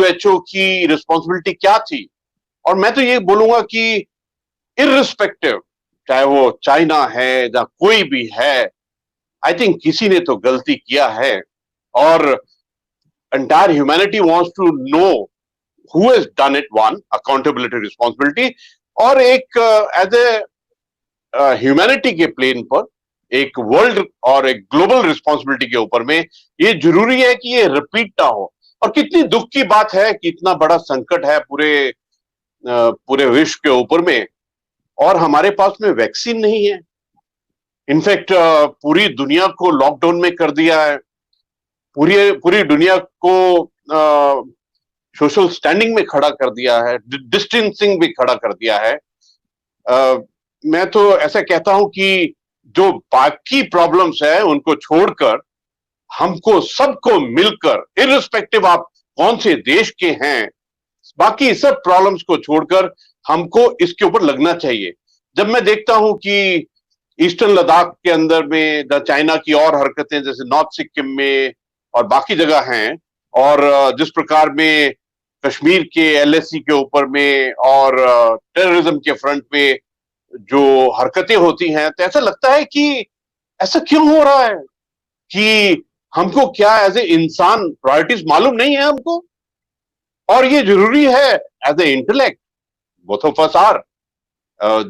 WHO की responsibility क्या थी। और मैं तो ये बोलूंगा कि इररिस्पेक्टिव, चाहे वो चाइना है या कोई भी है, आई थिंक किसी ने तो गलती किया है। और entire humanity wants to know who has done it, one accountability, responsibility, और एक एज ए ह्यूमैनिटी के प्लेन पर एक वर्ल्ड और एक ग्लोबल रिस्पॉन्सिबिलिटी के ऊपर में ये जरूरी है कि ये रिपीट ना हो। और कितनी दुख की बात है कि इतना बड़ा संकट है पूरे विश्व के ऊपर में, और हमारे पास में वैक्सीन नहीं है। इनफैक्ट पूरी दुनिया को लॉकडाउन में कर दिया है, पूरी पूरी दुनिया को सोशल स्टैंडिंग में खड़ा कर दिया है, डिस्टेंसिंग भी खड़ा कर दिया है। मैं तो ऐसा कहता हूं कि जो बाकी प्रॉब्लम्स है उनको छोड़कर हमको सबको मिलकर, इररिस्पेक्टिव आप कौन से देश के हैं, बाकी सब प्रॉब्लम्स को छोड़कर हमको इसके ऊपर लगना चाहिए। जब मैं देखता हूं कि ईस्टर्न लद्दाख के अंदर में चाइना की और हरकतें जैसे नॉर्थ सिक्किम में और बाकी जगह हैं, और जिस प्रकार में कश्मीर के LAC के ऊपर में और टेररिज्म के फ्रंट पे जो हरकतें होती हैं, तो ऐसा लगता है कि ऐसा क्यों हो रहा है कि हमको क्या एज ए इंसान प्रायोरिटीज मालूम नहीं है हमको। और ये जरूरी है as a intellect, both of us are,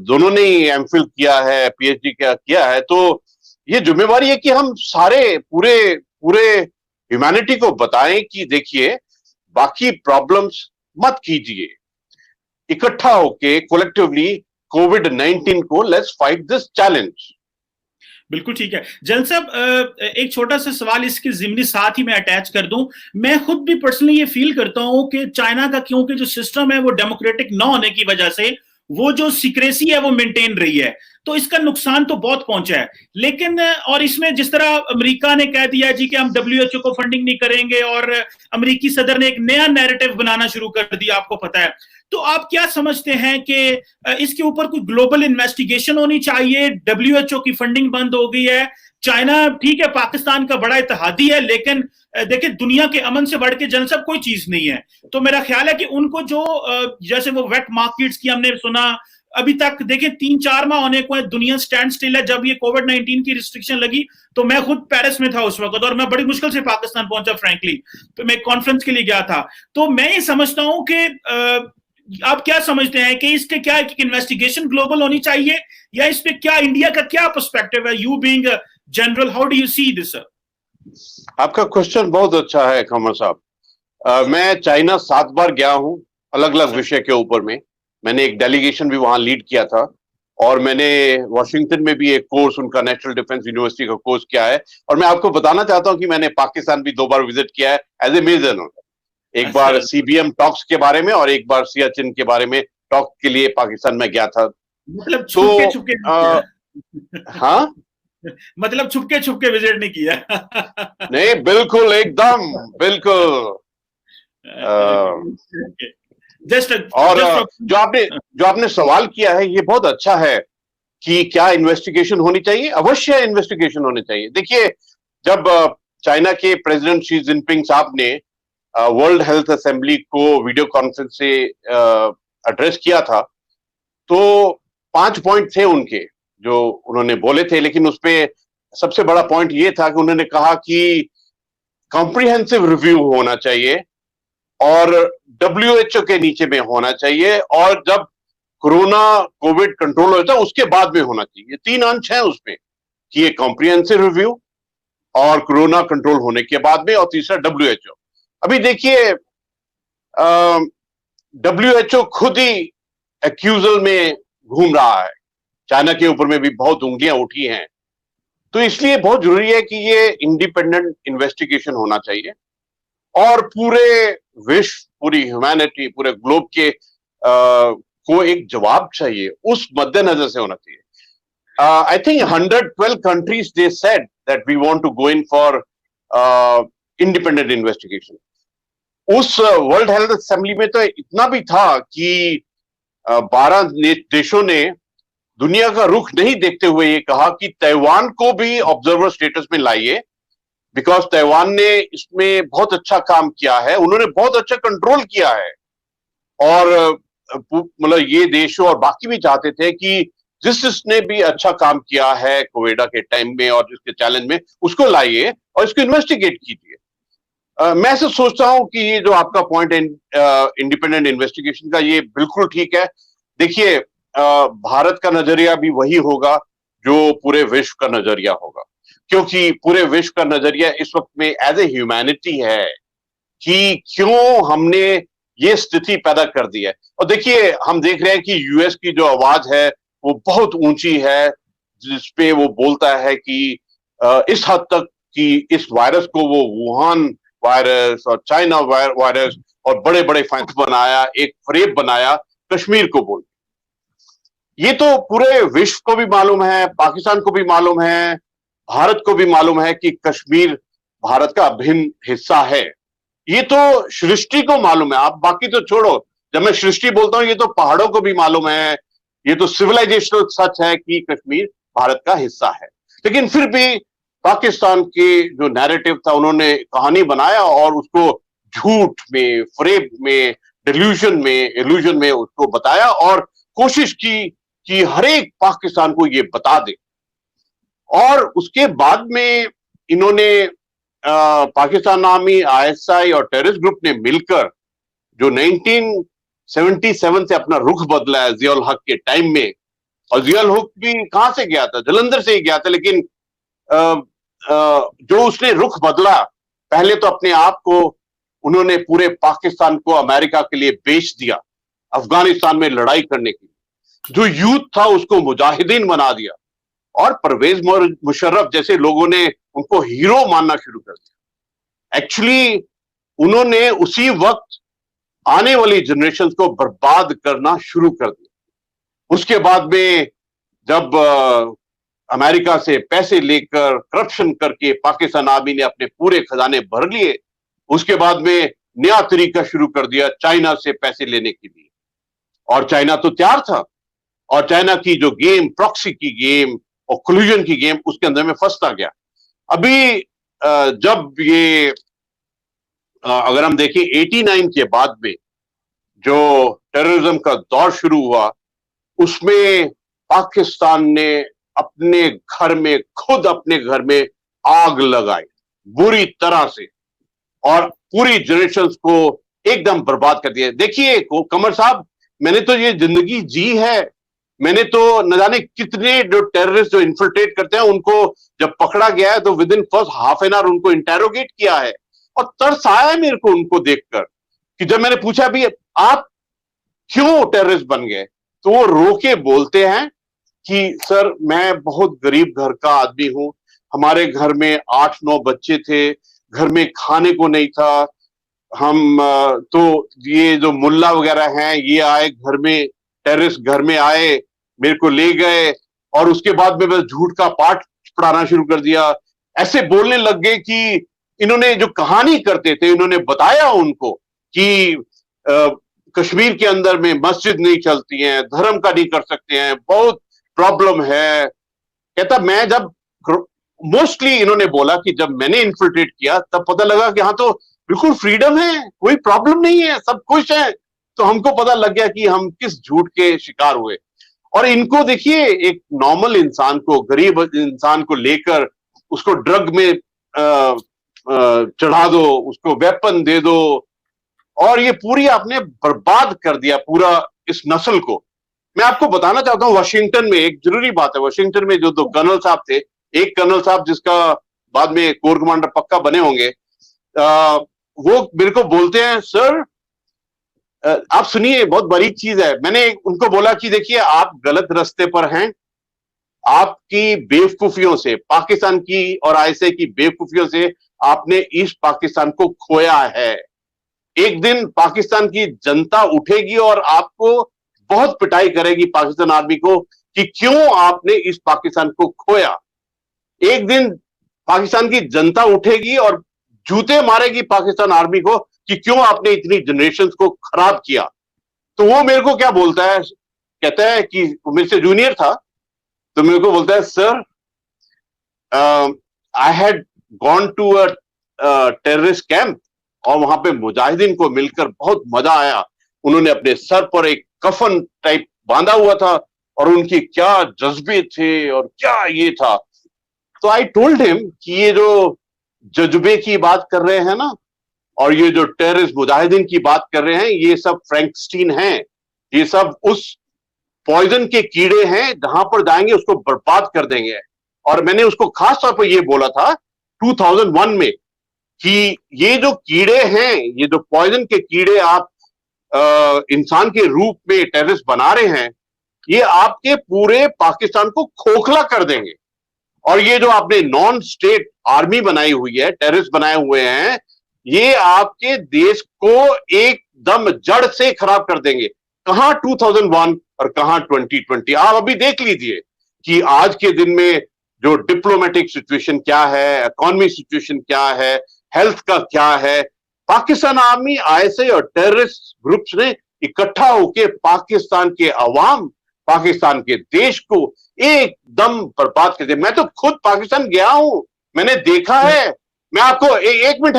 दोनों ने एमफिल किया है, PhD किया है, तो ये जिम्मेवारी है कि हम सारे पूरे पूरे ह्यूमैनिटी को बताएं कि देखिए बाकी प्रॉब्लम्स मत कीजिए, इकट्ठा होके कोलेक्टिवली COVID-19 को लेट्स फाइट दिस चैलेंज। बिल्कुल ठीक है। जन साहब, एक छोटा सा सवाल इसके जिम्नी साथ ही मैं अटैच कर दूं। मैं खुद भी पर्सनली ये फील करता हूं कि चाइना का क्योंकि जो सिस्टम है वो डेमोक्रेटिक ना होने की वजह से वो जो सीक्रेसी है वो मेंटेन रही है, तो इसका नुकसान तो बहुत पहुंचा है। लेकिन और इसमें जिस तरह अमेरिका ने कह दिया जी कि हम WHO को फंडिंग नहीं करेंगे, और अमेरिकी सदर ने एक नया नैरेटिव बनाना शुरू कर दिया, आपको पता है। तो आप क्या समझते हैं कि इसके ऊपर कोई ग्लोबल इन्वेस्टिगेशन होनी चाहिए? WHO की फंडिंग बंद हो गई है, चाइना ठीक है पाकिस्तान का बड़ा इत्तेहादी है, लेकिन देखिए दुनिया के अमन से बढ़ के जन सब कोई चीज नहीं है। तो मेरा ख्याल है कि उनको जो जैसे वो वेट मार्केट्स की हमने सुना, अभी तक देखिए 3-4 माह होने को है, दुनिया स्टैंड स्टिल है। जब ये COVID-19 की रिस्ट्रिक्शन लगी तो मैं खुद पेरिस में था उस वक्त, और मैं बड़ी मुश्किल से पाकिस्तान पहुंचा फ्रैंकली, तो मैं कॉन्फ्रेंस के लिए गया था। तो मैं ये समझता हूं कि आप क्या समझते हैं कि इसके क्या इन्वेस्टिगेशन ग्लोबल होनी चाहिए, या इस पे क्या इंडिया का क्या पर्सपेक्टिव है? You being general, how do you see this? आपका क्वेश्चन बहुत अच्छा है कमर साहब। मैं चाइना 7 बार गया हूं, अलग अलग विषय के ऊपर में। मैंने एक डेलीगेशन भी वहां लीड किया था, और मैंने वॉशिंगटन में भी एक कोर्स उनका नेशनल डिफेंस यूनिवर्सिटी का कोर्स किया है। और मैं आपको बताना चाहता हूं कि मैंने पाकिस्तान भी 2 बार विजिट किया है एज ए मेजर। एक बार CBM टॉक्स के बारे में और एक बार सियाचिन के बारे में टॉक के लिए पाकिस्तान में गया था। मतलब छुपके छुपके? हाँ, मतलब छुपके छुपके विजिट नहीं किया? नहीं, बिल्कुल, एकदम बिल्कुल। और जो आपने सवाल किया है ये बहुत अच्छा है कि क्या इन्वेस्टिगेशन होनी चाहिए। अवश्य इन्वेस्टिगेशन होनी चाहिए। देखिए, जब चाइना के प्रेसिडेंट शी जिनपिंग साहब ने वर्ल्ड हेल्थ असेंबली को वीडियो कॉन्फ्रेंस से एड्रेस किया था, तो 5 पॉइंट थे उनके जो उन्होंने बोले थे, लेकिन उसपे सबसे बड़ा पॉइंट ये था कि उन्होंने कहा कि कॉम्प्रिहेंसिव रिव्यू होना चाहिए और WHO के नीचे में होना चाहिए, और जब कोरोना कोविड कंट्रोल होता है उसके बाद में होना चाहिए। 3 अंश हैं उसमें कि ये कॉम्प्रिहेंसिव रिव्यू और कोरोना कंट्रोल होने के बाद में, और तीसरा WHO। अभी देखिए, WHO खुद ही एक्यूजल में घूम रहा है, चाइना के ऊपर में भी बहुत उंगलियां उठी हैं। तो इसलिए बहुत जरूरी है कि ये इंडिपेंडेंट इन्वेस्टिगेशन होना चाहिए, और पूरे विश्व, पूरी ह्यूमैनिटी, पूरे ग्लोब के को एक जवाब चाहिए, उस मद्देनजर से होना चाहिए। I think 112 countries they said that we want to go in for independent investigation. उस वर्ल्ड हेल्थ असेंबली में तो इतना भी था कि 12 देशों ने दुनिया का रुख नहीं देखते हुए ये कहा कि ताइवान को भी ऑब्जर्वर स्टेटस में लाइए, बिकॉज ताइवान ने इसमें बहुत अच्छा काम किया है, उन्होंने बहुत अच्छा कंट्रोल किया है। और मतलब ये देशों और बाकी भी चाहते थे कि जिसने भी अच्छा काम किया है कोविड के टाइम में और जिसके चैलेंज में, उसको लाइए और इसको इन्वेस्टिगेट कीजिए। मैं ऐसे सोचता हूं कि ये जो आपका पॉइंट है इंडिपेंडेंट इन्वेस्टिगेशन का, ये बिल्कुल ठीक है। देखिए, भारत का नजरिया भी वही होगा जो पूरे विश्व का नजरिया होगा, क्योंकि पूरे विश्व का नजरिया इस वक्त में एज ए ह्यूमैनिटी है कि क्यों हमने ये स्थिति पैदा कर दी है। और देखिए, हम देख रहे हैं कि यूएस की जो आवाज है वो बहुत ऊंची है, जिसपे वो बोलता है कि इस हद तक कि इस वायरस को वो वुहान वायरस और चाइना वायरस और बड़े बड़े फाइंस बनाया, एक फ्रेब बनाया कश्मीर को बोल। ये तो पूरे विश्व को भी मालूम है, पाकिस्तान को भी मालूम है, भारत को भी मालूम है कि कश्मीर भारत का अभिन्न हिस्सा है। ये तो सृष्टि को मालूम है, आप बाकी तो छोड़ो। जब मैं सृष्टि बोलता हूं, ये तो पहाड़ों को भी मालूम है, ये तो सिविलाइजेशनल सच है कि कश्मीर भारत का हिस्सा है। लेकिन फिर भी पाकिस्तान के जो नैरेटिव था, उन्होंने कहानी बनाया और उसको झूठ में, फ्रेब में, डिल्यूजन में, इल्यूजन में उसको बताया और कोशिश की कि हर एक पाकिस्तान को ये बता दे। और उसके बाद में इन्होंने पाकिस्तान आर्मी, आईएसआई और टेररिस्ट ग्रुप ने मिलकर जो 1977 से अपना रुख बदला है जियाउल हक के टाइम में। और जियाउल हक भी कहां से गया था? जलंधर से ही गया था। लेकिन जो उसने रुख बदला, पहले तो अपने आप को उन्होंने पूरे पाकिस्तान को अमेरिका के लिए बेच दिया, अफगानिस्तान में लड़ाई करने के लिए। जो यूथ था उसको मुजाहिदीन बना दिया और परवेज मुशर्रफ जैसे लोगों ने उनको हीरो मानना शुरू कर दिया। एक्चुअली उन्होंने उसी वक्त आने वाली जनरेशन को बर्बाद करना शुरू कर दिया। उसके बाद में जब अमेरिका से पैसे लेकर करप्शन करके पाकिस्तान आर्मी ने अपने पूरे खजाने भर लिए, उसके बाद में नया तरीका शुरू कर दिया चाइना से पैसे लेने के लिए। और चाइना तो तैयार था, और चाइना की जो गेम, प्रॉक्सी की गेम और कोलिजन की गेम, उसके अंदर में फंसता गया। अभी जब ये अगर हम देखें 89 के बाद में जो टेररिज्म का दौर शुरू हुआ, उसमें पाकिस्तान ने अपने घर में, खुद अपने घर में आग लगाई बुरी तरह से और पूरी जनरेशन को एकदम बर्बाद कर दिया। देखिए कमर साहब, मैंने तो ये जिंदगी जी है, मैंने तो न जाने कितने जो टेररिस्ट जो इन्फिल्ट्रेट करते हैं उनको जब पकड़ा गया है तो with in first half an hour उनको इंटेरोगेट किया है। और तरस आया है मेरे को उनको देखकर कि जब मैंने पूछा भी आप क्यों टेररिस्ट बन गए, तो वो रो के बोलते हैं कि सर मैं बहुत गरीब घर का आदमी हूं, हमारे घर में 8-9 बच्चे थे, घर में खाने को नहीं था, हम तो ये जो मुल्ला वगैरह हैं ये आए घर में, टेररिस्ट घर में आए, मेरे को ले गए और उसके बाद में बस झूठ का पाठ पढ़ाना शुरू कर दिया। ऐसे बोलने लग गए कि इन्होंने जो कहानी करते थे, इन्होंने बताया उनको कि कश्मीर के अंदर में मस्जिद नहीं चलती है, धर्म का नहीं कर सकते हैं, बहुत प्रॉब्लम है। कहता मैं जब मोस्टली इन्होंने बोला कि जब मैंने इन्फिल्ट्रेट किया तब पता लगा कि हाँ तो बिल्कुल फ्रीडम है, कोई प्रॉब्लम नहीं है, सब खुश है। तो हमको पता लग गया कि हम किस झूठ के शिकार हुए। और इनको देखिए, एक नॉर्मल इंसान को, गरीब इंसान को लेकर उसको ड्रग में चढ़ा दो, उसको वेपन दे दो, और ये पूरी आपने बर्बाद कर दिया पूरा इस नस्ल को। मैं आपको बताना चाहता हूं, वाशिंगटन में एक जरूरी बात है, वाशिंगटन में जो 2 कर्नल साहब थे, एक कर्नल साहब जिसका बाद में कोर कमांडर पक्का बने होंगे, वो मेरे को बोलते हैं सर आप सुनिए, बहुत बारीक चीज है। मैंने उनको बोला कि देखिए आप गलत रास्ते पर हैं, आपकी बेवकूफियों से, पाकिस्तान की और आईएसआई की बेवकूफियों से आपने ईस्ट पाकिस्तान को खोया है। एक दिन पाकिस्तान की जनता उठेगी और आपको बहुत पिटाई करेगी पाकिस्तान आर्मी को कि क्यों आपने ईस्ट पाकिस्तान को खोया। एक दिन पाकिस्तान की जनता उठेगी और जूते मारेगी पाकिस्तान आर्मी को कि क्यों आपने इतनी जनरेशन को खराब किया। तो वो मेरे को क्या बोलता है, कहता है कि वो मेरे से जूनियर था, तो मेरे को बोलता है sir I had gone to a terrorist camp और वहां पे मुजाहिदीन को मिलकर बहुत मजा आया। उन्होंने अपने सर पर एक कफन टाइप बांधा हुआ था और उनके क्या जज्बे थे और क्या ये था। तो आई टोल्ड हिम कि ये जो जज्बे की बात कर रहे हैं ना और ये जो टेररिस्ट मुजाहिदीन की बात कर रहे हैं, ये सब फ्रैंकस्टीन हैं, ये सब उस पॉइजन के कीड़े हैं, जहां पर जाएंगे उसको बर्बाद कर देंगे। और मैंने उसको खास तौर पर ये बोला था 2001 में कि ये जो कीड़े हैं, ये जो पॉइजन के कीड़े आप इंसान के रूप में टेररिस्ट बना रहे हैं, ये आपके पूरे पाकिस्तान को खोखला कर देंगे। और ये जो आपने नॉन स्टेट आर्मी बनाई हुई है, टेररिस्ट बनाए हुए हैं, ये आपके देश को एकदम जड़ से खराब कर देंगे। कहां 2001 और कहां 2020। आप अभी देख लीजिए कि आज के दिन में जो डिप्लोमेटिक सिचुएशन क्या है, इकोनॉमी सिचुएशन क्या है, हेल्थ का क्या है। पाकिस्तान आर्मी, आईएसआई और टेररिस्ट ग्रुप्स ने इकट्ठा होकर पाकिस्तान के अवाम, पाकिस्तान के देश को एकदम बर्बाद कर दिया। मैं तो खुद पाकिस्तान गया हूं, मैंने देखा है। मैं आपको एक मिनट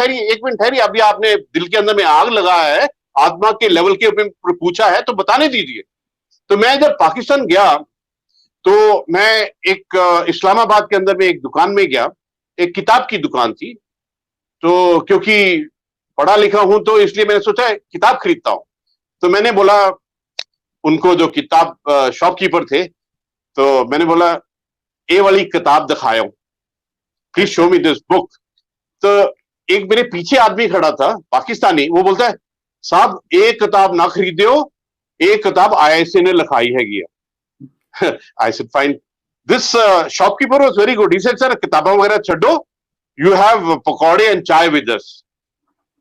ठहरिए, अभी आपने दिल के अंदर में आग लगाया है, आत्मा के लेवल के ऊपर पूछा है तो बताने दीजिए। तो मैं जब पाकिस्तान गया तो मैं एक इस्लामाबाद के अंदर में एक दुकान में गया, एक किताब की दुकान थी। तो क्योंकि पढ़ा लिखा हूं तो इसलिए मैंने सोचा किताब खरीदता हूं। तो मैंने बोला उनको, जो किताब शॉपकीपर थे, तो मैंने बोला ये वाली किताब दिखाया, please show me this book. तो एक मेरे पीछे आदमी खड़ा था, पाकिस्तानी, वो बोलता है साहब एक किताब ना खरीदो, एक किताब आईएसए ने लिखाई हैगी। I said fine. This shopkeeper was very good. He said sir किताबों वगैरह छोड़ो, यू हैव पकौड़े and chai with us.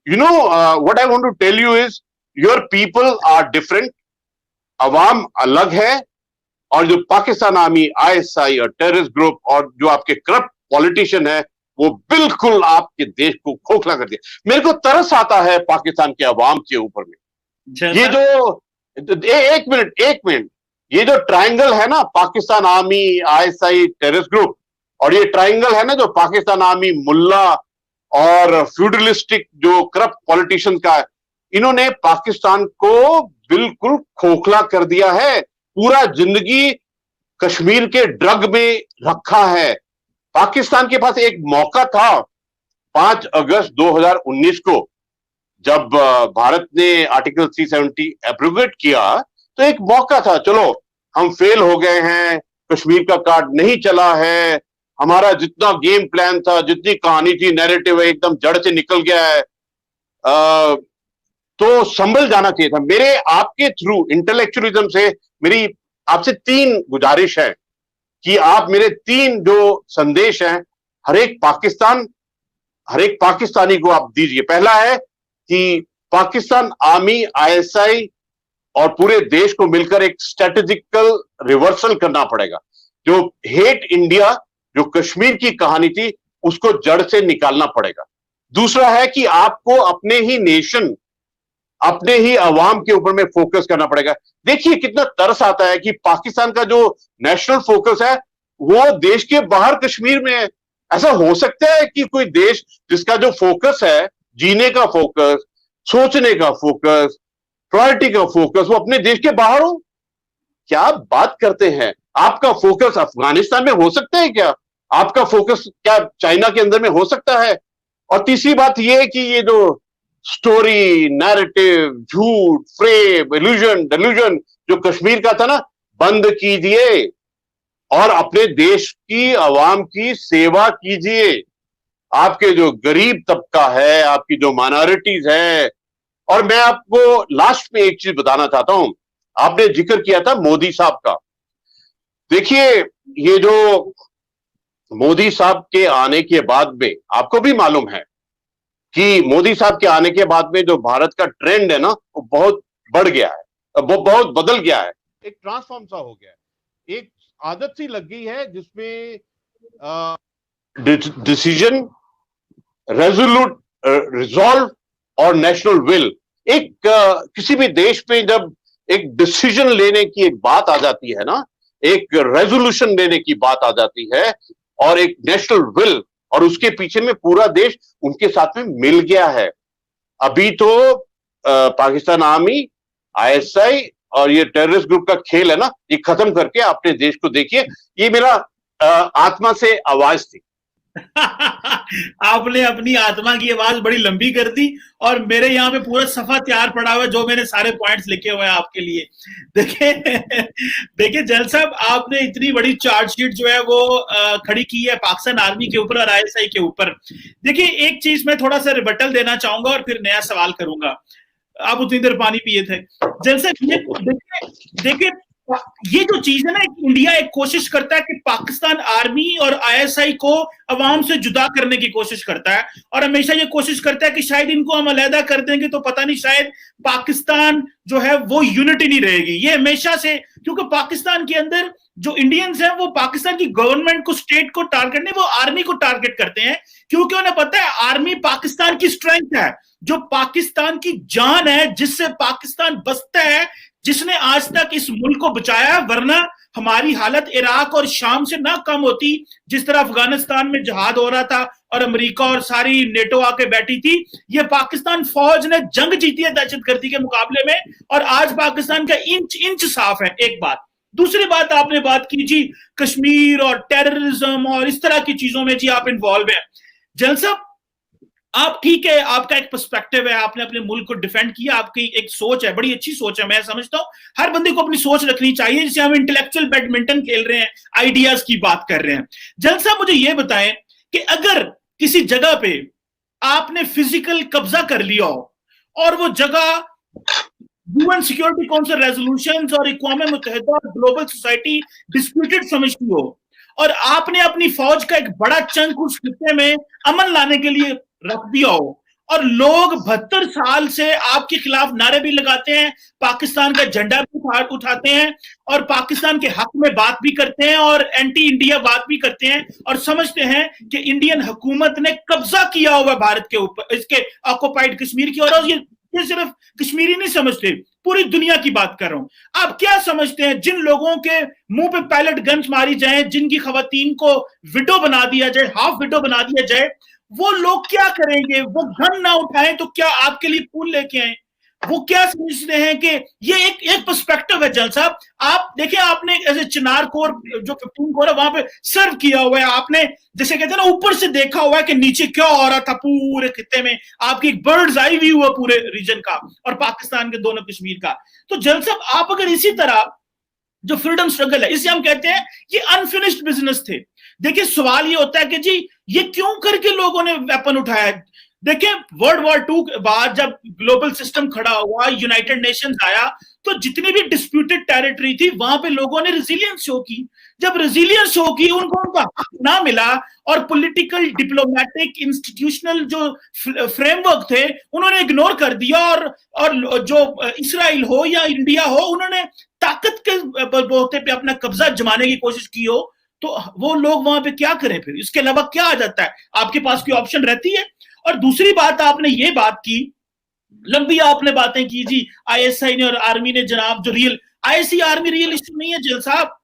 You know what I want to tell you is your people are different. अवाम अलग है और जो पाकिस्तान आर्मी, आईएसआई और टेररिस्ट ग्रुप और जो आपके करप्ट पॉलिटिशियन है, वो बिल्कुल आपके देश को खोखला कर दिया। मेरे को तरस आता है पाकिस्तान के अवाम के ऊपर में। ये जो एक मिनट, ये जो ट्रायंगल है ना, Pakistan army, ISI, terrorist group, और ये ट्रायंगल है ना जो पाकिस्तान आर्मी, मुल्ला और फ्यूडलिस्टिक जो करप्ट पॉलिटिशियन का है, इन्होंने पाकिस्तान को बिल्कुल खोखला कर दिया है। पूरा जिंदगी कश्मीर के ड्रग में रखा है। पाकिस्तान के पास एक मौका था 5 अगस्त 2019 को, जब भारत ने आर्टिकल 370 एब्रोगेट किया, तो एक मौका था, चलो हम फेल हो गए हैं, कश्मीर का कार्ड नहीं चला है, हमारा जितना गेम प्लान था, जितनी कहानी थी, नैरेटिव है, एकदम जड़ से निकल गया है, तो संभल जाना चाहिए था। मेरे आपके थ्रू इंटेलेक्चुअलिज्म से मेरी आपसे 3 गुजारिश है कि आप मेरे 3 जो संदेश हैं हर एक पाकिस्तानी को आप दीजिए। पहला है कि पाकिस्तान आर्मी, आईएसआई और पूरे देश को मिलकर एक स्ट्रेटेजिकल रिवर्सल करना पड़ेगा। जो हेट इंडिया, जो कश्मीर की कहानी थी, उसको जड़ से निकालना पड़ेगा। दूसरा है कि आपको अपने ही नेशन, अपने ही अवाम के ऊपर में फोकस करना पड़ेगा। देखिए कितना तरस आता है कि पाकिस्तान का जो नेशनल फोकस है वो देश के बाहर कश्मीर में है। ऐसा हो सकता है कि कोई देश जिसका जो फोकस है, जीने का फोकस, सोचने का फोकस, प्रायोरिटी का फोकस, वो अपने देश के बाहर हो? क्या बात करते हैं? आपका फोकस अफगानिस्तान में हो सकता है क्या? आपका फोकस क्या चाइना के अंदर में हो सकता है? और तीसरी बात यह है कि ये जो स्टोरी, नैरेटिव, झूठ, फ्रेम, इल्यूजन, डिल्यूजन जो कश्मीर का था ना, बंद कीजिए और अपने देश की आवाम की सेवा कीजिए। आपके जो गरीब तबका है, आपकी जो माइनॉरिटीज है। और मैं आपको लास्ट में एक चीज बताना चाहता हूं, आपने जिक्र किया था मोदी साहब का। देखिए ये जो मोदी साहब के आने के बाद में, आपको भी मालूम है कि मोदी साहब के आने के बाद में जो भारत का ट्रेंड है ना, वो बहुत बढ़ गया है, वो बहुत बदल गया है, एक ट्रांसफॉर्म सा हो गया है। एक आदत सी लग गई है जिसमें डिसीजन, रेजोल्यूट, रिजॉल्व और नेशनल विल। एक किसी भी देश में जब एक डिसीजन लेने की एक बात आ जाती है ना, एक रेजोल्यूशन लेने की बात आ जाती है और एक नेशनल विल, और उसके पीछे में पूरा देश उनके साथ में मिल गया है। अभी तो पाकिस्तान आर्मी, आईएसआई और ये टेररिस्ट ग्रुप का खेल है ना, ये खत्म करके अपने देश को देखिए। ये मेरा आत्मा से आवाज थी। आपने अपनी आत्मा की आवाज बड़ी लंबी कर दी और मेरे यहाँ पे पूरा सफा तैयार पड़ा हुआ है जो मैंने सारे पॉइंट्स लिखे हुए हैं आपके लिए। देखिए देखिए जल साहब, आपने इतनी बड़ी चार्जशीट जो है वो खड़ी की है पाकिस्तान आर्मी के ऊपर और आईएसआई के ऊपर। देखिए एक चीज मैं थोड़ा सा रिबटल देना चाहूंगा और फिर नया सवाल करूंगा। आप उतनी देर पानी पिए थे। जल साहब देखिए ये जो चीज है ना, इंडिया एक कोशिश करता है कि पाकिस्तान आर्मी और आईएसआई को अवाम से जुदा करने की कोशिश करता है और हमेशा ये कोशिश करता है कि शायद इनको हम अलहदा कर देंगे तो पता नहीं शायद पाकिस्तान जो है वो यूनिटी नहीं रहेगी। ये हमेशा से, क्योंकि पाकिस्तान के अंदर जो इंडियंस हैं वो पाकिस्तान की गवर्नमेंट को, स्टेट को टारगेट नहीं, वो आर्मी को टारगेट करते हैं, क्योंकि उन्हें पता है आर्मी पाकिस्तान की स्ट्रेंथ है, जो पाकिस्तान की जान है, जिससे पाकिस्तान बसता है, जिसने आज तक इस मुल्क को बचाया। वरना हमारी हालत इराक और शाम से ना कम होती, जिस तरह अफगानिस्तान में जिहाद हो रहा था और अमेरिका और सारी नेटो आके बैठी थी। ये पाकिस्तान फौज ने जंग जीती है दहशतगर्दी के मुकाबले में और आज पाकिस्तान का इंच इंच साफ है। एक बात। दूसरी बात, आपने बात की जी कश्मीर और टेररिज्म और इस तरह की चीजों में जी आप इन्वॉल्व हैं। जनरल साहब, आप ठीक है, आपका एक पर्सपेक्टिव है, आपने अपने मुल्क को डिफेंड किया, आपकी एक सोच है, बड़ी अच्छी सोच है। मैं समझता हूं हर बंदे को अपनी सोच रखनी चाहिए, जिसे हम इंटेलेक्चुअल बैडमिंटन खेल रहे हैं, आइडियाज की बात कर रहे हैं। जनरल साहब, मुझे यह बताएं कि अगर किसी जगह पे आपने फिजिकल कब्जा कर लिया हो और वो जगह यूएन सिक्योरिटी काउंसिल रेजोल्यूशंस और अक़वाम मुत्तहिदा और ग्लोबल सोसाइटी डिस्प्यूटेड समझती हो और आपने अपनी फौज का एक बड़ा चंक उस खित्ते में अमन लाने के लिए रख दिया हो और लोग 72 साल से आपके खिलाफ नारे भी लगाते हैं, पाकिस्तान का झंडा भी उठाते हैं और पाकिस्तान के हक में बात भी करते हैं और एंटी इंडिया बात भी करते हैं और समझते हैं कि इंडियन हुकूमत ने कब्जा किया हुआ भारत के ऊपर, इसके ऑक्युपाइड कश्मीर की। और ये सिर्फ कश्मीरी नहीं समझते, पूरी दुनिया की बात कर रहा हूं। आप क्या समझते हैं, जिन लोगों के मुंह पे पैलेट गन्स मारी जाए, जिनकी खवातीन को विडो बना दिया जाए, हाफ विडो बना दिया जाए, वो लोग क्या करेंगे? वो गन ना उठाएं तो क्या आपके लिए फूल लेके आए? वो क्या समझते हैं कि ये एक पर्सपेक्टिव है। जल साहब, आप देखिए, आपने ऐसे चिनार कोर जो 15 कोर है वहां पे सर्व किया हुआ है, आपने जैसे कहते हैं ना ऊपर से देखा हुआ है कि नीचे क्या हो रहा था पूरे खित्ते में, आपकी एक बर्ड्स आई व्यू है पूरे रीजन का और पाकिस्तान के दोनों कश्मीर का। तो जल साहब, आप अगर इसी तरह जो फ्रीडम स्ट्रगल है, इसे हम कहते हैं ये अनफिनिश्ड बिजनेस थे। देखिए सवाल ये होता है कि जी ये क्यों करके लोगों ने वेपन उठाया? देखिए वर्ल्ड वॉर 2 के बाद जब ग्लोबल सिस्टम खड़ा हुआ, यूनाइटेड नेशंस आया, तो जितनी भी डिस्प्यूटेड टेरिटरी थी वहां पे लोगों ने रेजिलियंस शो की। जब रेजिलियंस शो की, उनको उनका हक ना मिला और पॉलिटिकल, डिप्लोमेटिक, इंस्टीट्यूशनल जो फ्रेमवर्क थे उन्होंने इग्नोर कर दिया और जो इसराइल हो या इंडिया हो, उन्होंने ताकत के बलबूते पे अपना कब्जा जमाने की कोशिश की हो, तो वो लोग वहां पे क्या करें? फिर इसके अलावा क्या आ जाता है? आपके पास कोई ऑप्शन रहती है? और दूसरी बात, आपने ये बात की, लंबी आपने बातें की जी आईएसआई ने और आर्मी ने, जनाब जो real ISI army real issue नहीं है जेल साहब।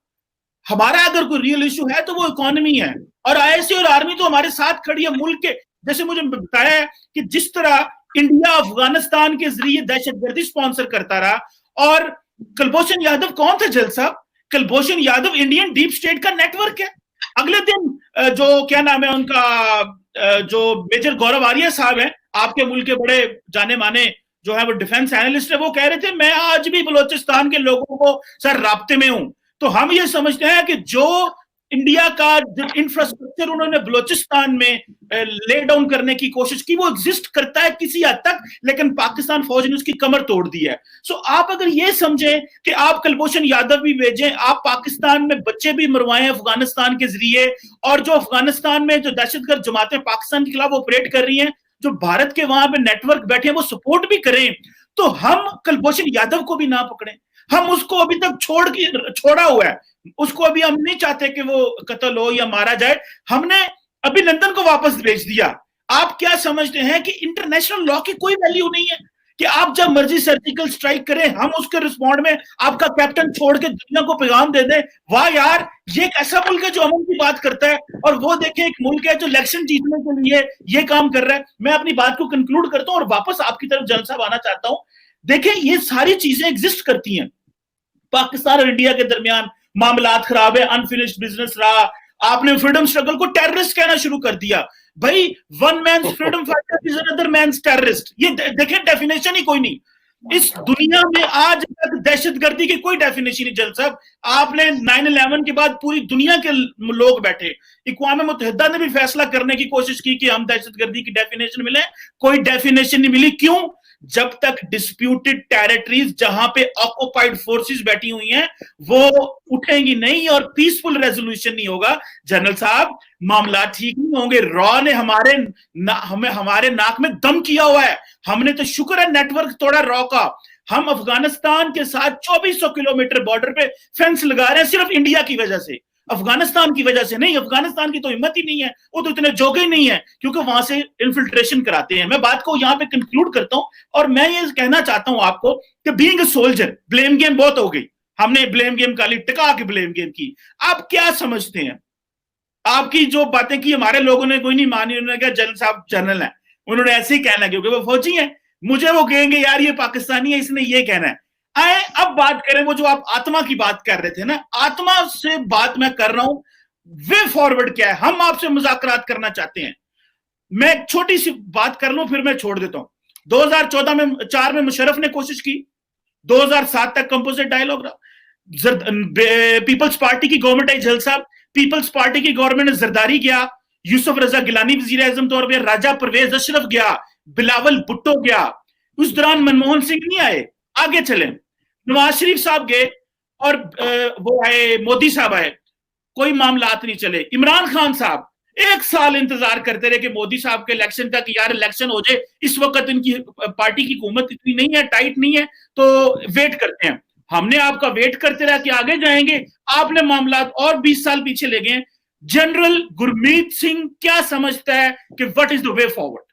हमारा अगर कोई रियल इशू है तो वो इकोनॉमी है और आईएसआई और आर्मी तो हमारे साथ खड़ी है मुल्क के। जैसे मुझे बताया है कि जिस तरह इंडिया अफगानिस्तान के जरिए दहशतगर्दी स्पॉन्सर करता रहा, और कुलभूषण यादव कौन था जेल साहब? Kulbhushan Yadav Indian deep state का नेटवर्क है। अगले दिन जो क्या नाम है उनका, जो मेजर गौरव आर्य साहब हैं, आपके मुल्क के बड़े जाने माने जो है वो डिफेंस एनालिस्ट है, वो कह रहे थे मैं आज भी बलोचिस्तान के लोगों को सर राब्ते में हूं। तो हम ये समझते हैं कि जो इंडिया का जो इंफ्रास्ट्रक्चर उन्होंने बलोचिस्तान में ले डाउन करने की कोशिश की, वो एग्जिस्ट करता है किसी हद तक, लेकिन पाकिस्तान फौज ने उसकी कमर तोड़ दी है। सो आप अगर ये समझें कि आप कुलभूषण यादव भी भेजें, आप पाकिस्तान में बच्चे भी मरवाएं अफगानिस्तान के जरिए, और जो अफगानिस्तान में जो दहशतगर्द जमातें पाकिस्तान के खिलाफ ऑपरेट कर रही हैं, जो भारत के वहां पे नेटवर्क बैठे हैं, वो सपोर्ट भी करें, तो हम कुलभूषण यादव को भी ना पकड़ें। हम उसको अभी तक छोड़ा हुआ है, उसको अभी हम नहीं चाहते कि वो कत्ल हो या मारा जाए। हमने अभिनंदन को वापस भेज दिया। आप क्या समझते हैं कि इंटरनेशनल लॉ की कोई वैल्यू नहीं है? कि आप जब मर्जी सर्जिकल स्ट्राइक करें, हम उसके रिस्पॉन्ड में आपका कैप्टन छोड़ के दुनिया को पैगाम दे दें। वाह यार, ये एक ऐसा मुल्क है जो अमन की बात करता है, और वो देखें एक मुल्क है जो इलेक्शन जीतने के लिए ये काम कर रहा है। मैं अपनी बात को कंक्लूड करता हूं और वापस आपकी तरफ जन साहब आना चाहता हूं। देखिए, ये सारी चीजें एग्जिस्ट करती हैं। पाकिस्तान और इंडिया के दरमियान मामलात खराब है, अनफिनिश्ड बिजनेस रहा, आपने फ्रीडम स्ट्रगल को टेररिस्ट कहना शुरू कर दिया। भाई, one man freedom fighter is another man terrorist, ये देखें डेफिनेशन ही कोई नहीं। इस दुनिया में आज तक दहशतगर्दी की कोई डेफिनेशन नहीं। जल साहब, आपने 9/11 के बाद पूरी दुनिया के लोग बैठे, इक़वाम मुत्तहिदा ने भी फैसला करने की कोशिश की कि हम दहशतगर्दी की डेफिनेशन मिले, कोई डेफिनेशन नहीं मिली। क्यों? जब तक डिस्प्यूटेड टेरिटरीज जहां पे ऑक्युपाइड फोर्सेस बैठी हुई हैं वो उठेंगी नहीं और पीसफुल रेजोल्यूशन नहीं होगा। जनरल साहब, मामला ठीक नहीं होंगे। रॉ ने हमारे नाक में दम किया हुआ है। हमने तो शुक्र है नेटवर्क तोड़ा रॉ का। हम अफगानिस्तान के साथ 2400 किलोमीटर बॉर्डर पे फेंस लगा रहे हैं सिर्फ इंडिया की वजह से, अफगानिस्तान की वजह से नहीं। अफगानिस्तान की तो हिम्मत ही नहीं है, वो तो इतने जोगे ही नहीं है, क्योंकि वहां से इन्फिल्ट्रेशन कराते हैं। मैं बात को यहां पे कंक्लूड करता हूं और मैं ये कहना चाहता हूं आपको कि being a soldier, blame game बहुत हो गई। हमने ब्लेम गेम का टिका के ब्लेम गेम की। आप क्या समझते हैं? आपकी जो बातें की हमारे लोगों ने कोई नहीं मानी। उन्होंने कहा जनरल साहब जनरल है, उन्होंने ऐसे ही कहना क्योंकि वो फौजी है। मुझे वो कहेंगे यार ये पाकिस्तानी है, इसने ये कहना है। आए अब बात करें वो जो आप आत्मा की बात कर रहे थे ना, आत्मा से बात मैं कर रहा हूं। वे फॉरवर्ड क्या है? हम आपसे मुज़ाकरात करना चाहते हैं। मैं एक छोटी सी बात कर लूं फिर मैं छोड़ देता हूं। 2014 में 4 में मुशर्रफ ने कोशिश की, 2007 तक कंपोजिट डायलॉग रहा। पीपल्स पार्टी की गवर्नमेंट आई जल साहब, पीपल्स पार्टी की गवर्नमेंट ने जरदारी गया, यूसुफ रजा गिलानी वजीर आजम तौर पर, राजा परवेज अशरफ गया, बिलावल भुट्टो गया। उस दौरान मनमोहन सिंह नहीं आए, आगे चले, नवाज शरीफ साहब गए और वो आए, मोदी साहब आए, कोई मामलात नहीं चले। इमरान खान साहब 1 साल इंतजार करते रहे कि मोदी साहब के इलेक्शन का, कि यार इलेक्शन हो जाए, इस वक्त इनकी पार्टी की हुकूमत इतनी नहीं है, टाइट नहीं है, तो वेट करते हैं। हमने आपका वेट करते रहा कि आगे जाएंगे, आपने मामलात और 20 साल पीछे ले गए। जनरल गुरमीत सिंह क्या समझता है कि what is the way forward?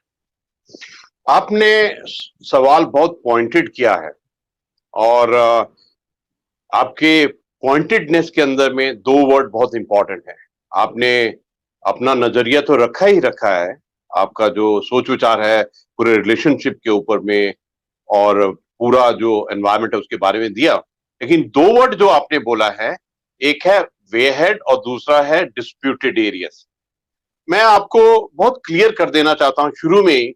आपने सवाल बहुत पॉइंटेड किया है और आपके पॉइंटेडनेस के अंदर में 2 वर्ड बहुत इंपॉर्टेंट है। आपने अपना नजरिया तो रखा ही रखा है, आपका जो सोच विचार है पूरे रिलेशनशिप के ऊपर में और पूरा जो एनवायरनमेंट है उसके बारे में दिया, लेकिन 2 वर्ड जो आपने बोला है, एक है वे हेड और दूसरा है डिस्प्यूटेड एरियाज। मैं आपको बहुत क्लियर कर देना चाहता हूं शुरू में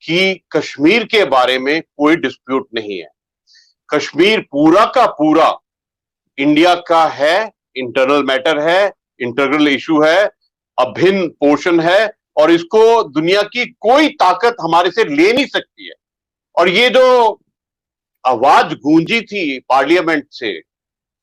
कि कश्मीर के बारे में कोई डिस्प्यूट नहीं है। कश्मीर पूरा का पूरा इंडिया का है, इंटरनल मैटर है, इंटरनल इशू है, अभिन्न पोर्शन है और इसको दुनिया की कोई ताकत हमारे से ले नहीं सकती है। और ये जो आवाज गूंजी थी पार्लियामेंट से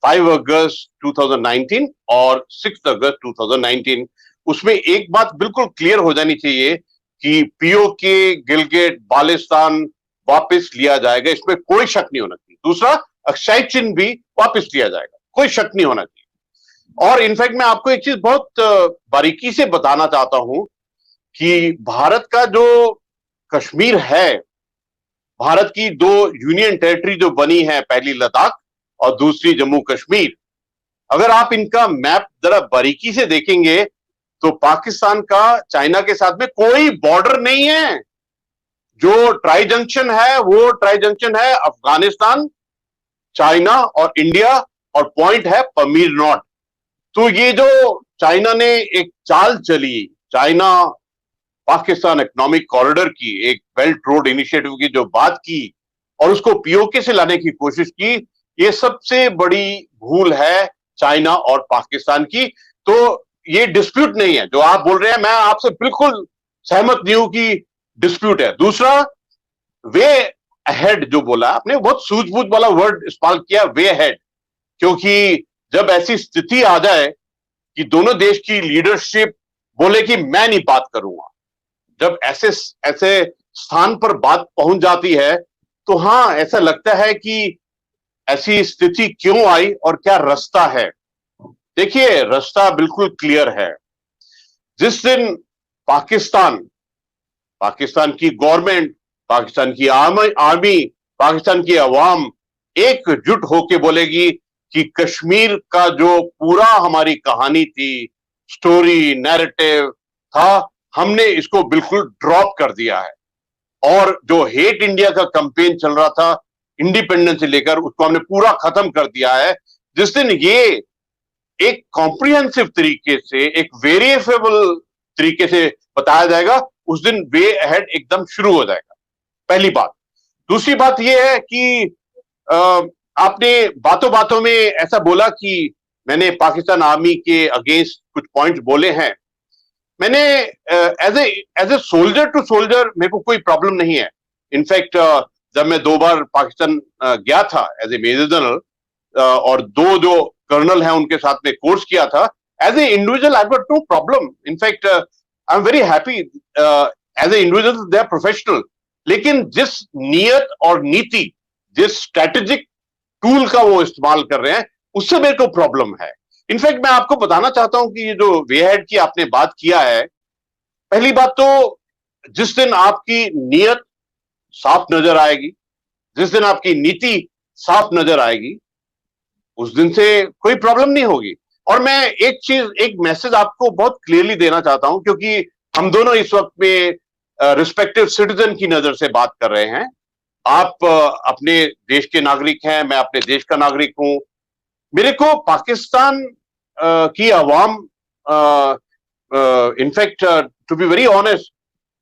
5 अगस्त 2019 और 6 अगस्त 2019, उसमें एक बात बिल्कुल क्लियर हो जानी चाहिए कि पीओके, गिलगिट, बाल्टिस्तान वापस लिया जाएगा, इसमें कोई शक नहीं होना चाहिए। दूसरा, अक्षय चिन्ह भी वापस लिया जाएगा, कोई शक नहीं होना चाहिए। और इनफैक्ट मैं आपको एक चीज बहुत बारीकी से बताना चाहता हूं कि भारत का जो कश्मीर है, भारत की 2 यूनियन टेरिटरी जो बनी है, पहली लद्दाख और दूसरी जम्मू कश्मीर, अगर आप इनका मैप जरा बारीकी से देखेंगे तो पाकिस्तान का चाइना के साथ में कोई बॉर्डर नहीं है। जो ट्राई जंक्शन है वो ट्राई जंक्शन है अफगानिस्तान, चाइना और इंडिया, और पॉइंट है पमीर नॉट। तो ये जो चाइना ने एक चाल चली, चाइना पाकिस्तान इकोनॉमिक कॉरिडोर की, एक बेल्ट रोड इनिशिएटिव की जो बात की और उसको पीओके से लाने की कोशिश की, ये सबसे बड़ी भूल है चाइना और पाकिस्तान की। तो ये डिस्प्यूट नहीं है जो आप बोल रहे हैं, मैं आपसे बिल्कुल सहमत नहीं हूं कि डिस्प्यूट है। दूसरा, वे अहेड जो बोला आपने, बहुत सूझबूझ वाला वर्ड इस्तेमाल किया, वे अहेड, क्योंकि जब ऐसी स्थिति आ जाए कि दोनों देश की लीडरशिप बोले कि मैं नहीं बात करूंगा, जब ऐसे स्थान पर बात पहुंच जाती है तो हां, ऐसा लगता है कि ऐसी स्थिति क्यों आई और क्या रास्ता है। देखिए, रास्ता बिल्कुल क्लियर है। जिस दिन पाकिस्तान की गवर्नमेंट पाकिस्तान की आर्मी, पाकिस्तान की अवाम एकजुट होके बोलेगी कि कश्मीर का जो पूरा हमारी कहानी थी, स्टोरी, नैरेटिव था, हमने इसको बिल्कुल ड्रॉप कर दिया है। और जो हेट इंडिया का कैंपेन चल रहा था इंडिपेंडेंस से लेकर, उसको हमने पूरा खत्म कर दिया है। जिस दिन ये एक कॉम्प्रिहेंसिव तरीके से, एक वेरिएबल तरीके से बताया जाएगा, उस दिन वे अहेड एकदम शुरू हो जाएगा। पहली बात। दूसरी बात यह है कि आपने बातों बातों में ऐसा बोला कि मैंने पाकिस्तान आर्मी के अगेंस्ट कुछ पॉइंट्स बोले हैं। मैंने as a soldier to soldier मेरे को कोई प्रॉब्लम नहीं है। इनफैक्ट जब मैं 2 बार पाकिस्तान गया था एज ए मेजर जनरल, और 2 जो कर्नल हैं उनके साथ में कोर्स किया था, as a individual I got no problem. In fact I am very happy as a individual, they are professional. लेकिन जिस नियत और नीति, जिस स्ट्रेटेजिक टूल का वो इस्तेमाल कर रहे हैं, उससे मेरे को प्रॉब्लम है। इनफैक्ट मैं आपको बताना चाहता हूं कि ये जो वे हेड की आपने बात किया है, पहली बात तो जिस दिन आपकी नियत साफ नजर आएगी, जिस दिन आपकी नीति साफ नजर आएगी, उस दिन से कोई प्रॉब्लम नहीं होगी। और मैं एक मैसेज आपको बहुत क्लियरली देना चाहता हूं, क्योंकि हम दोनों इस वक्त में रिस्पेक्टिव सिटीजन की नजर से बात कर रहे हैं। आप अपने देश के नागरिक हैं, मैं अपने देश का नागरिक हूं। मेरे को पाकिस्तान की आवाम, in fact to be very honest,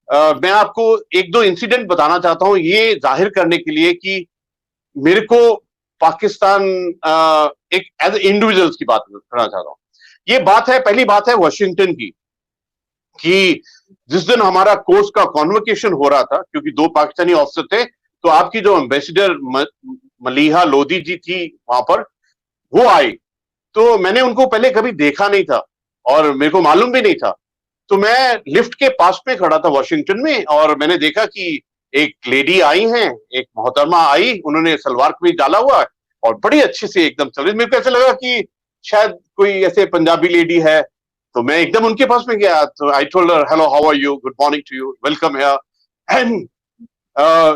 मैं आपको 1-2 इंसिडेंट बताना चाहता हूं, ये जाहिर करने के लिए कि मेरे को पाकिस्तान एक एज इंडिविजुअल्स की बात करना चाहता हूं। ये बात है, पहली बात है वाशिंगटन की, कि जिस दिन हमारा कोर्स का कॉन्वोकेशन हो रहा था, क्योंकि 2 पाकिस्तानी ऑफिसर थे, तो आपकी जो एम्बेसडर मलीहा लोधी जी थी वहां पर, वो आई। तो मैंने उनको पहले कभी देखा नहीं था और मेरे को मालूम भी नहीं था। तो मैं लिफ्ट के पास में खड़ा था वाशिंगटन में, और मैंने देखा कि एक लेडी आई हैं, एक मोहतरमा आई, उन्होंने सलवार कमीज डाला हुआ है और बड़ी अच्छे से एकदम चल रही। मेरे को ऐसा लगा कि शायद कोई ऐसे पंजाबी लेडी है, तो मैं एकदम उनके पास में गया। तो I told her, hello, how are you, good morning to you, welcome here. And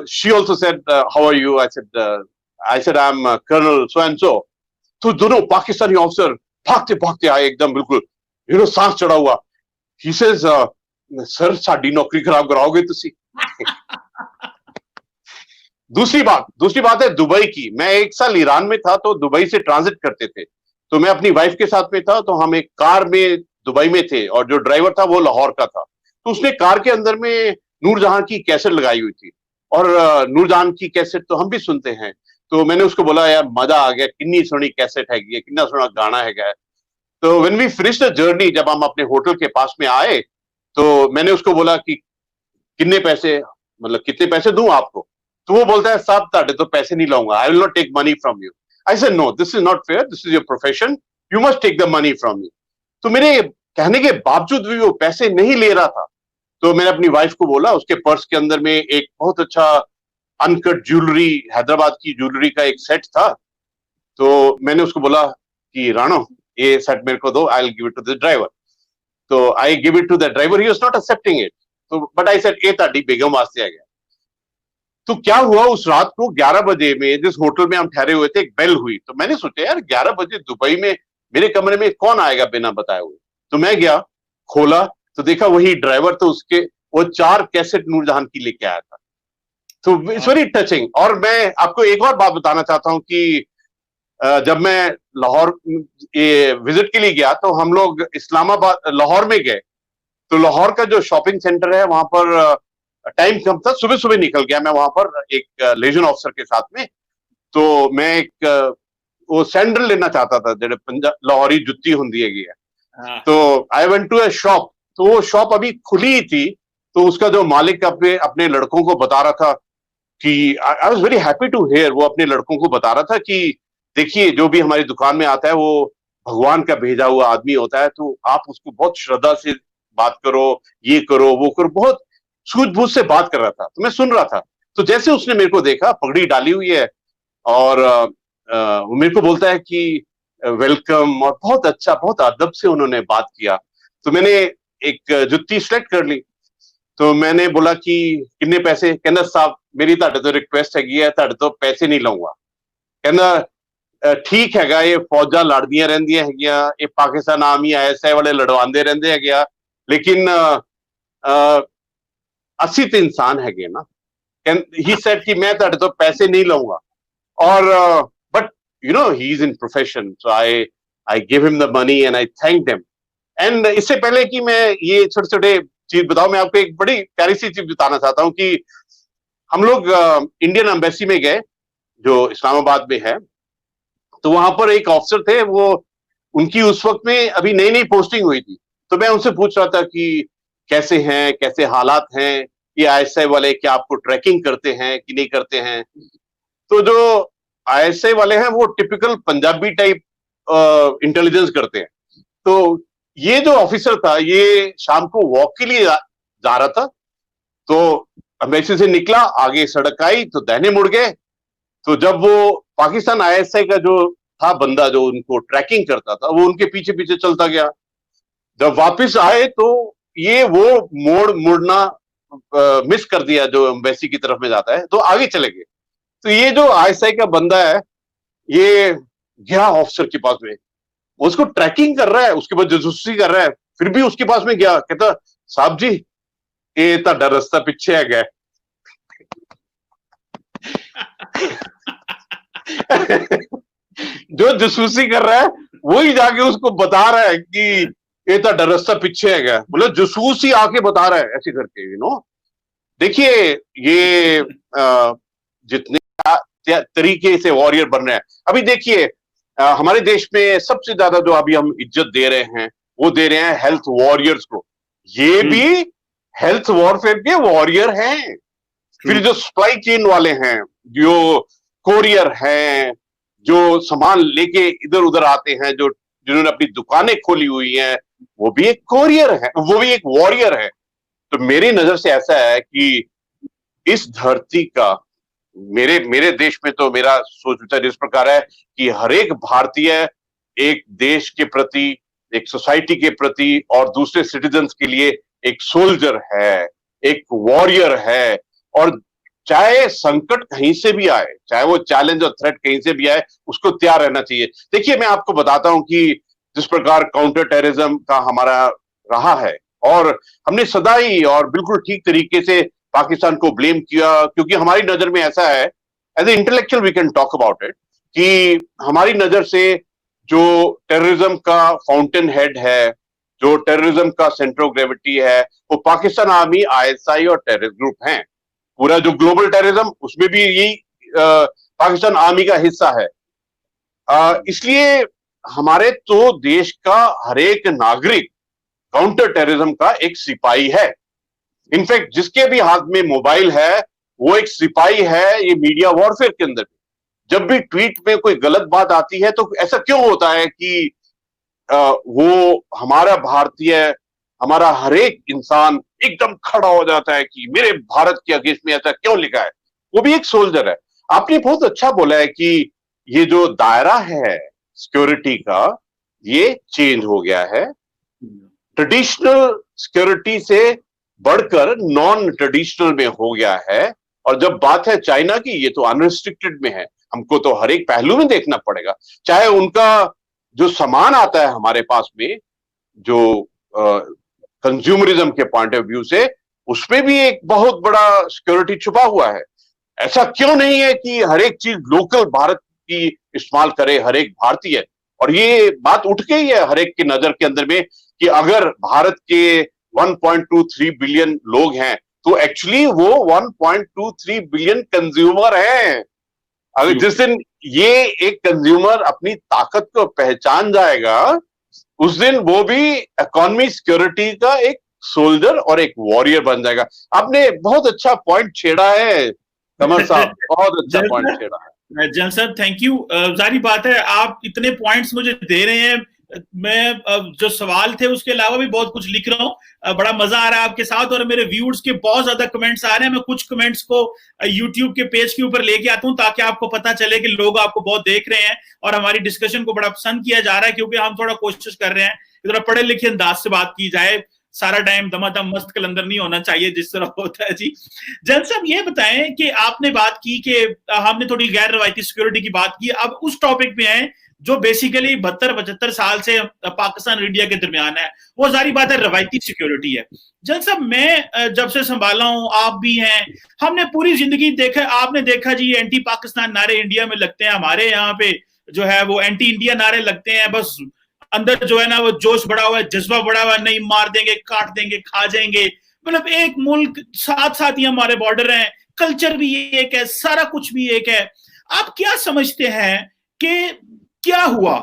she also said, how are you. I said I am colonel so and so. तो दोनों पाकिस्तानी ऑफिसर भागते भागते आए, एकदम बिल्कुल सांस चढ़ा हुआ। ही सेज, सर साडी नौकरी खराब कराओगे तुसी। दूसरी बात है दुबई की। मैं 1 साल ईरान में था, तो दुबई से ट्रांजिट करते थे। तो मैं अपनी वाइफ के साथ में था, तो हम एक कार में दुबई में थे, और जो ड्राइवर था वो लाहौर का था। तो उसने कार के अंदर में नूरजहां की कैसेट लगाई हुई थी, और नूरजहां की कैसेट तो हम भी सुनते हैं। तो मैंने उसको बोला, यार मजा आ गया, कितनी सोहनी कैसेट हैगी है, कितना सोहना गाना हैगा। तो when we finish the journey, जब हम अपने होटल के पास में आए, तो मैंने उसको बोला कि कितने पैसे, मतलब कितने पैसे दूं आपको। तो वो बोलता है, साहब ताड़े तो पैसे नहीं लाऊंगा, I will not take money from you. I said, no, this is not fair, this is your profession, you must take the money from me. तो मेरे कहने के बावजूद भी वो पैसे नहीं ले रहा था। तो मैंने अपनी वाइफ को बोला, उसके पर्स के अंदर में एक बहुत अच्छा अनकट ज्वेलरी, हैदराबाद की ज्वेलरी का एक सेट था। तो मैंने उसको बोला कि राणो, ये सेट मेरे को दो, I will give it to the driver. तो I give it to the driver, he was not accepting it. तो बट आई सेड, ए ताड़ी बेगम वास्ते आ गया। तो क्या हुआ, उस रात को 11 बजे में, जिस होटल में हम ठहरे हुए थे, एक बेल हुई। तो मैंने सोचा, यार 11 बजे दुबई में मेरे कमरे में कौन आएगा बिना बताए हुए। तो मैं गया, खोला, तो देखा वही ड्राइवर, तो उसके वो 4 कैसेट नूरजहां की लेके आया था। तो इट्स वेरी टचिंग। और मैं आपको एक और बात बताना चाहता हूं कि जब मैं लाहौर विजिट के लिए गया, तो हम लोग इस्लामाबाद, लाहौर में गए। तो लाहौर का जो शॉपिंग सेंटर है, वहां पर टाइम कम था, सुबह सुबह निकल गया मैं वहां पर एक लेजन ऑफिसर के साथ में। तो मैं एक वो सैंडल लेना चाहता था, जेडे पंजाब लाहौरी जुत्ती हुंदी है। तो I went to a shop. तो वो शॉप अभी खुली ही थी। तो उसका जो मालिक अपने लड़कों को बता रहा था कि, I was very happy to hear, वो अपने लड़कों को बता रहा था कि देखिए, जो भी हमारी दुकान में आता है वो भगवान का भेजा हुआ आदमी होता है, तो आप उसको बहुत श्रद्धा से बात करो, ये करो, वो करो। बहुत सूझबूझ से बात कर रहा था। तो मैं सुन रहा था। तो जैसे उसने मेरे को देखा, पगड़ी डाली हुई है, और वो मेरे को बोलता है कि वेलकम, और बहुत अच्छा, बहुत अदब से उन्होंने बात किया। तो मैंने एक जुत्ती सेलेक्ट कर ली। तो मैंने बोला कि कितने पैसे, कहना साहब मेरी ਤੁਹਾਡੇ ਤੋਂ ਰਿਕੁਐਸਟ ਹੈਗੀ ਹੈ, ਤੁਹਾਡੇ ਤੋਂ ਪੈਸੇ ਨਹੀਂ ਲਵਾਂਗਾ। ਕਹਿੰਦਾ ਠੀਕ ਹੈਗਾ, ਇਹ ਫੌਜਾਂ ਲੜਦੀਆਂ ਰਹਿੰਦੀਆਂ ਹੈਗੀਆਂ, ਇਹ ਪਾਕਿਸਤਾਨ ਆਰਮੀ ISI ਵਾਲੇ ਲੜਵਾਉਂਦੇ ਰਹਿੰਦੇ ਹੈਗੇ ਆ, ਲੇਕਿਨ ਅਸੀਂ ਤੇ ਇਨਸਾਨ ਹੈਗੇ ਨਾ। he said कि मैं ਤੁਹਾਡੇ ਤੋਂ पैसे नहीं लूंगा, और but you know he is in profession, so I gave him the money and I thanked him। and इससे पहले कि मैं ये छोटे छोटे चीज बताऊं, मैं आपको एक बड़ी प्यारी सी चीज बताना चाहता हूं कि हम लोग इंडियन एम्बेसी में गए जो इस्लामाबाद में है, तो वहां पर एक ऑफिसर थे, वो उनकी उस वक्त में अभी नई नई पोस्टिंग हुई थी, तो मैं उनसे पूछ रहा था कि कैसे हैं, कैसे हालात हैं, ये ISI वाले क्या आपको ट्रैकिंग करते हैं कि नहीं करते हैं। तो जो ISI वाले हैं वो टिपिकल पंजाबी टाइप इंटेलिजेंस करते हैं। तो ये जो ऑफिसर था, ये शाम को वॉक के लिए जा रहा था, तो अम्बेसी से निकला, आगे सड़क आई तो दाहिने मुड़ गए, तो जब वो पाकिस्तान ISI का जो था बंदा जो उनको ट्रैकिंग करता था, वो उनके पीछे पीछे चलता गया। जब वापस आए तो ये वो मुड़ना मिस कर दिया जो एम्बेसी की तरफ में जाता है, तो आगे चले गए। तो ये जो ISI का बंदा है, ये गया ऑफिसर के पास में, उसको ट्रैकिंग कर रहा है, उसके बाद जासूसी कर रहा है, फिर भी उसके पास में गया, कहता साहब जी ये ਤੁਹਾਡਾ रास्ता पीछे है गया। जो जासूसी कर रहा है वही जाके उसको बता रहा है कि ये ਤੁਹਾਡਾ रास्ता पीछे है गया, मतलब जासूस ही आके बता रहा है ऐसे करके, यू नो। देखिए ये जितने तरीके से वॉरियर बन रहे हैं, अभी देखिए हमारे देश में सबसे ज्यादा जो अभी हम इज्जत दे रहे हैं वो दे रहे हैं हेल्थ वॉरियर्स को। ये भी हेल्थ वॉरफेयर के वॉरियर हैं। फिर जो सप्लाई चेन वाले हैं, जो कोरियर हैं, जो सामान लेके इधर उधर आते हैं, जो जिन्होंने अपनी दुकानें खोली हुई हैं, वो भी एक कोरियर है, वो भी एक वॉरियर है। तो मेरी नजर से ऐसा है कि इस धरती का, मेरे देश में तो मेरा सोच विचार इस प्रकार है कि हर एक भारतीय एक देश के प्रति, एक सोसाइटी के प्रति और दूसरे सिटीजन्स के लिए एक सोल्जर है, एक वॉरियर है। और चाहे संकट कहीं से भी आए, चाहे वो चैलेंज और थ्रेट कहीं से भी आए, उसको तैयार रहना चाहिए। देखिए मैं आपको बताता हूं कि जिस प्रकार काउंटर टेररिज्म का हमारा रहा है, और हमने सदा ही और बिल्कुल ठीक तरीके से पाकिस्तान को ब्लेम किया, क्योंकि हमारी नजर में ऐसा है, as a intellectual we can talk about it, कि हमारी नजर से जो टेररिज्म का फाउंटेन हेड है, जो टेररिज्म का सेंटर ऑफ ग्रेविटी है, वो पाकिस्तान आर्मी, ISI और टेररिस्ट ग्रुप हैं। पूरा जो ग्लोबल टेररिज्म, उसमें भी यही पाकिस्तान आर्मी का हिस्सा है। इसलिए हमारे तो देश का हर एक नागरिक काउंटर टेररिज्म का एक सिपाही है। इनफैक्ट जिसके भी हाथ में मोबाइल है वो एक सिपाही है ये मीडिया वॉरफेयर के अंदर। जब भी ट्वीट में कोई गलत बात आती है तो ऐसा क्यों होता है कि वो हमारा भारतीय, हमारा हर एक इंसान एकदम खड़ा हो जाता है कि मेरे भारत के अगेंस्ट में ऐसा क्यों लिखा है। वो भी एक सोल्जर है। आपने बहुत अच्छा बोला है कि ये जो दायरा है सिक्योरिटी का, ये चेंज हो गया है। ट्रेडिशनल सिक्योरिटी से बढ़कर नॉन ट्रेडिशनल में हो गया है। और जब बात है चाइना की, ये तो अनरिस्ट्रिक्टेड में है, हमको तो हर एक पहलू में देखना पड़ेगा। चाहे उनका जो सामान आता है हमारे पास में, जो कंज्यूमरिज्म के पॉइंट ऑफ व्यू से, उसमें भी एक बहुत बड़ा सिक्योरिटी छुपा हुआ है। ऐसा क्यों नहीं है कि हर एक चीज लोकल भारत की इस्तेमाल करे हर एक भारतीय। और ये बात उठ गई है हर एक की नजर के अंदर में कि अगर भारत के 1.23 बिलियन लोग हैं तो एक्चुअली वो 1.23 बिलियन कंज्यूमर हैं। अगर जिस दिन ये एक कंज्यूमर अपनी ताकत को पहचान जाएगा, उस दिन वो भी इकोनॉमी सिक्योरिटी का एक सोल्जर और एक वॉरियर बन जाएगा। आपने बहुत अच्छा पॉइंट छेड़ा है कमर साहब, बहुत अच्छा पॉइंट छेड़ा है। जन साहब थैंक यू। जारी बात है आप इतने पॉइंट्स मुझे दे रहे हैं, मैं जो सवाल थे उसके अलावा भी बहुत कुछ लिख रहा हूँ। बड़ा मजा आ रहा है आपके साथ, और मेरे व्यूअर्स के बहुत ज्यादा कमेंट्स आ रहे हैं। मैं कुछ कमेंट्स को यूट्यूब के पेज के ऊपर लेके आता हूँ ताकि आपको पता चले कि लोग आपको बहुत देख रहे हैं और हमारी डिस्कशन को बड़ा पसंद किया जा रहा है, क्योंकि हम थोड़ा कोशिश कर रहे हैं कि थोड़ा पढ़े लिखे अंदाज से बात की जाए। सारा टाइम दमादम मस्त कलंदर नहीं होना चाहिए जिस तरह होता है। जी जैन साहब ये बताएं कि आपने बात की कि हमने थोड़ी गैर रवायती सिक्योरिटी की बात की, अब उस टॉपिक पे हैं जो बेसिकली 72-75 साल से पाकिस्तान और इंडिया के दरमियान है, वो सारी बात है रवायती सिक्योरिटी है। जैन साहब मैं जब से संभाला हूं, आप भी हैं, हमने पूरी जिंदगी देखा, आपने देखा जी एंटी पाकिस्तान नारे इंडिया में लगते हैं, हमारे यहाँ पे जो है वो एंटी इंडिया नारे लगते हैं, बस अंदर जो है ना वो जोश बढ़ा हुआ है, जज्बा बढ़ा हुआ है, नहीं मार देंगे, काट देंगे, खा जाएंगे, मतलब एक मुल्क साथ साथ ही हमारे बॉर्डर हैं, कल्चर भी एक है, सारा कुछ भी एक है। आप क्या समझते हैं कि क्या हुआ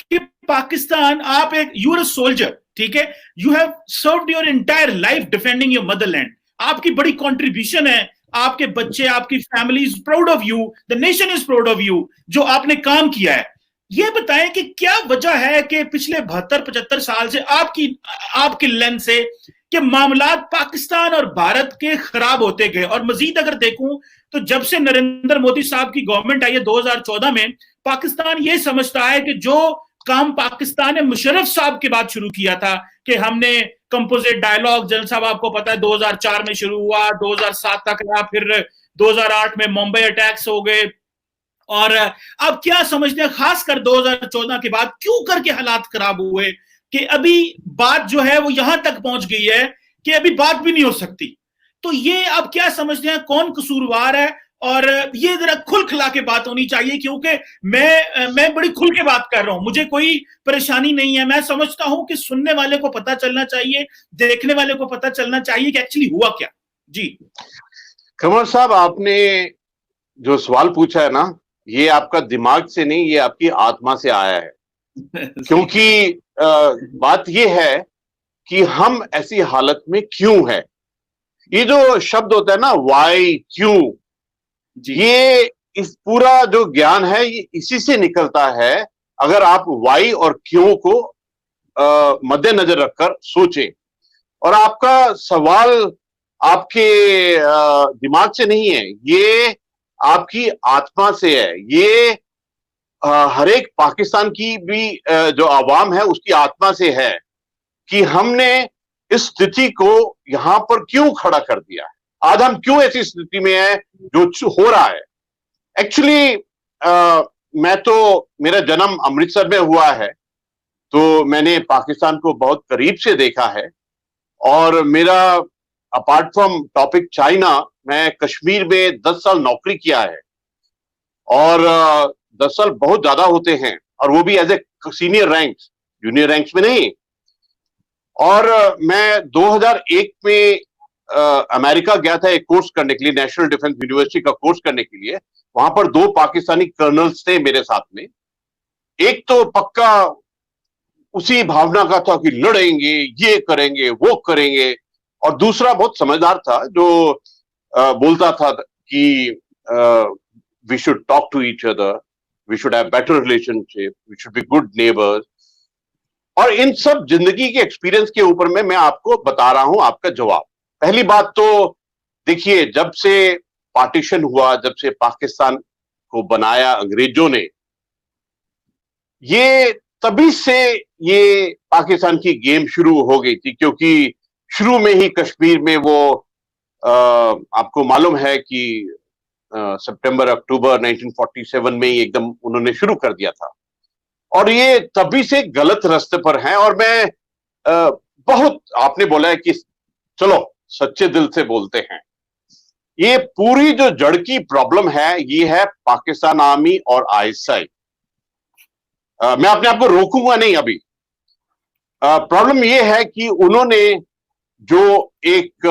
कि पाकिस्तान, आप एक यूर सोल्जर, ठीक है, you have served your entire life defending your Motherland, आपकी बड़ी कंट्रीब्यूशन है, आपके बच्चे, आपकी family is proud of you, the nation is proud of you, जो आपने काम किया है। ये बताएं कि क्या वजह है कि पिछले 72-75 साल से आपकी लेंस से कि मामलात पाकिस्तान और भारत के खराब होते गए, और मजीद अगर देखूं तो जब से नरेंद्र मोदी साहब की गवर्नमेंट आई है 2014 में, पाकिस्तान ये समझता है कि जो काम पाकिस्तान ने मुशर्रफ साहब के बाद शुरू किया था कि हमने कंपोजिट डायलॉग, जनरल साहब आपको पता है 2004 में शुरू हुआ, 2007 तक रहा, फिर 2008 में मुंबई अटैक्स हो गए, और अब क्या समझते हैं खासकर 2014 के बाद क्यों करके हालात खराब हुए कि अभी बात जो है वो यहां तक पहुंच गई है कि अभी बात भी नहीं हो सकती। तो ये अब क्या समझते हैं, कौन कसूरवार है? और ये जरा खुल खिला के बात होनी चाहिए, क्योंकि मैं बड़ी खुल के बात कर रहा हूं, मुझे कोई परेशानी नहीं है। मैं समझता हूं कि सुनने वाले को पता चलना चाहिए, देखने वाले को पता चलना चाहिए कि एक्चुअली हुआ क्या। जी कमर साहब, आपने जो सवाल पूछा है ना, ये आपका दिमाग से नहीं, ये आपकी आत्मा से आया है। क्योंकि बात ये है कि हम ऐसी हालत में क्यों है। ये जो शब्द होता है ना, वाई, क्यों, ये इस पूरा जो ज्ञान है ये इसी से निकलता है। अगर आप वाई और क्यों को मद्देनजर रखकर सोचें, और आपका सवाल आपके दिमाग से नहीं है, ये आपकी आत्मा से है। ये हर एक पाकिस्तान की भी जो आवाम है उसकी आत्मा से है कि हमने इस स्थिति को यहां पर क्यों खड़ा कर दिया है, आज हम क्यों ऐसी स्थिति में है जो हो रहा है। एक्चुअली मेरा जन्म अमृतसर में हुआ है, तो मैंने पाकिस्तान को बहुत करीब से देखा है, और मेरा अपार्ट फ्रॉम टॉपिक चाइना, मैं कश्मीर में 10 साल नौकरी किया है, और 10 साल बहुत ज्यादा होते हैं, और वो भी as a senior ranks, junior ranks में नहीं। और मैं 2001 में अमेरिका गया था एक कोर्स करने के लिए, नेशनल डिफेंस यूनिवर्सिटी का कोर्स करने के लिए। वहां पर 2 पाकिस्तानी कर्नल्स थे मेरे साथ में। एक तो पक्का उसी भावना का था कि लड़ेंगे, ये करेंगे, वो करेंगे, और दूसरा बहुत समझदार था जो बोलता था कि we should talk to each other, we should have better relationship, we should be good neighbours. और इन सब जिंदगी के एक्सपीरियंस के ऊपर में मैं आपको बता रहा हूं आपका जवाब। पहली बात तो देखिए, जब से पार्टीशन हुआ, जब से पाकिस्तान को बनाया अंग्रेजों ने, ये तभी से ये पाकिस्तान की गेम शुरू हो गई थी। क्योंकि शुरू में ही कश्मीर में वो आपको मालूम है कि सितंबर अक्टूबर 1947 में ही एकदम उन्होंने शुरू कर दिया था, और ये तभी से गलत रास्ते पर हैं। और मैं बहुत, आपने बोला है कि चलो सच्चे दिल से बोलते हैं, ये पूरी जो जड़ की प्रॉब्लम है ये है पाकिस्तान आर्मी और आईएसआई। मैं अपने आप को रोकूंगा नहीं अभी। प्रॉब्लम ये है कि उन्होंने जो एक